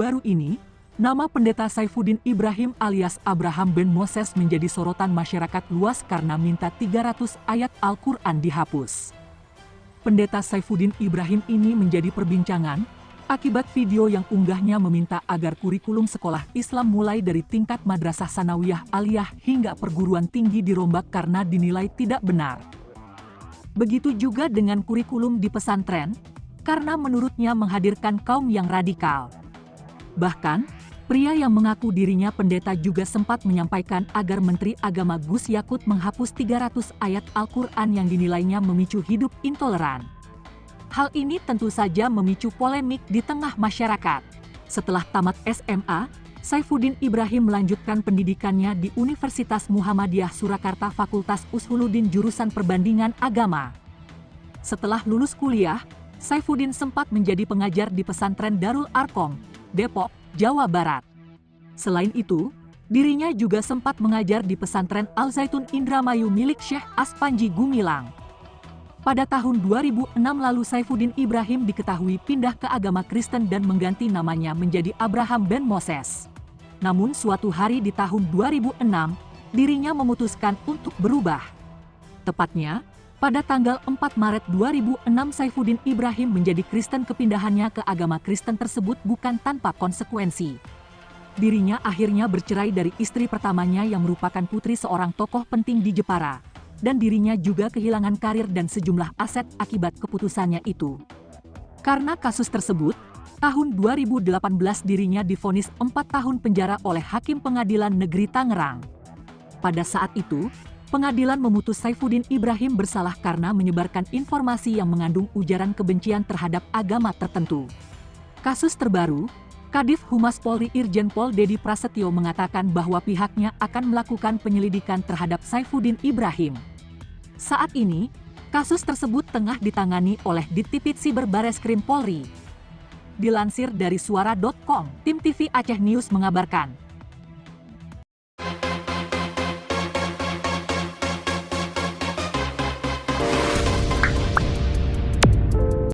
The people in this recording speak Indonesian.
baru-baru ini, nama pendeta Saifuddin Ibrahim alias Abraham Ben Moses menjadi sorotan masyarakat luas karena minta 300 ayat Al-Quran dihapus. Pendeta Saifuddin Ibrahim ini menjadi perbincangan akibat video yang unggahnya meminta agar kurikulum sekolah Islam mulai dari tingkat madrasah sanawiyah aliyah hingga perguruan tinggi dirombak karena dinilai tidak benar. Begitu juga dengan kurikulum di pesantren, karena menurutnya menghadirkan kaum yang radikal. Bahkan, pria yang mengaku dirinya pendeta juga sempat menyampaikan agar Menteri Agama Gus Yakut menghapus 300 ayat Al-Quran yang dinilainya memicu hidup intoleran. Hal ini tentu saja memicu polemik di tengah masyarakat. Setelah tamat SMA, Saifuddin Ibrahim melanjutkan pendidikannya di Universitas Muhammadiyah Surakarta Fakultas Ushuluddin jurusan Perbandingan Agama. Setelah lulus kuliah, Saifuddin sempat menjadi pengajar di pesantren Darul Arkom, Depok, Jawa Barat. Selain itu, dirinya juga sempat mengajar di pesantren Al-Zaitun Indramayu milik Syekh Aspanji Gumilang. Pada tahun 2006 lalu Saifuddin Ibrahim diketahui pindah ke agama Kristen dan mengganti namanya menjadi Abraham Ben Moses. Namun suatu hari di tahun 2006, dirinya memutuskan untuk berubah. Tepatnya, pada tanggal 4 Maret 2006 Saifuddin Ibrahim menjadi Kristen. Kepindahannya ke agama Kristen tersebut bukan tanpa konsekuensi. Dirinya akhirnya bercerai dari istri pertamanya yang merupakan putri seorang tokoh penting di Jepara. Dan dirinya juga kehilangan karir dan sejumlah aset akibat keputusannya itu. Karena kasus tersebut, tahun 2018 dirinya divonis 4 tahun penjara oleh Hakim Pengadilan Negeri Tangerang. Pada saat itu, pengadilan memutus Saifuddin Ibrahim bersalah karena menyebarkan informasi yang mengandung ujaran kebencian terhadap agama tertentu. Kasus terbaru, Kadif Humas Polri Irjen Pol Dedi Prasetyo mengatakan bahwa pihaknya akan melakukan penyelidikan terhadap Saifuddin Ibrahim. Saat ini, kasus tersebut tengah ditangani oleh Ditipid Siber Bareskrim Polri. Dilansir dari suara.com, Tim TV Aceh News mengabarkan.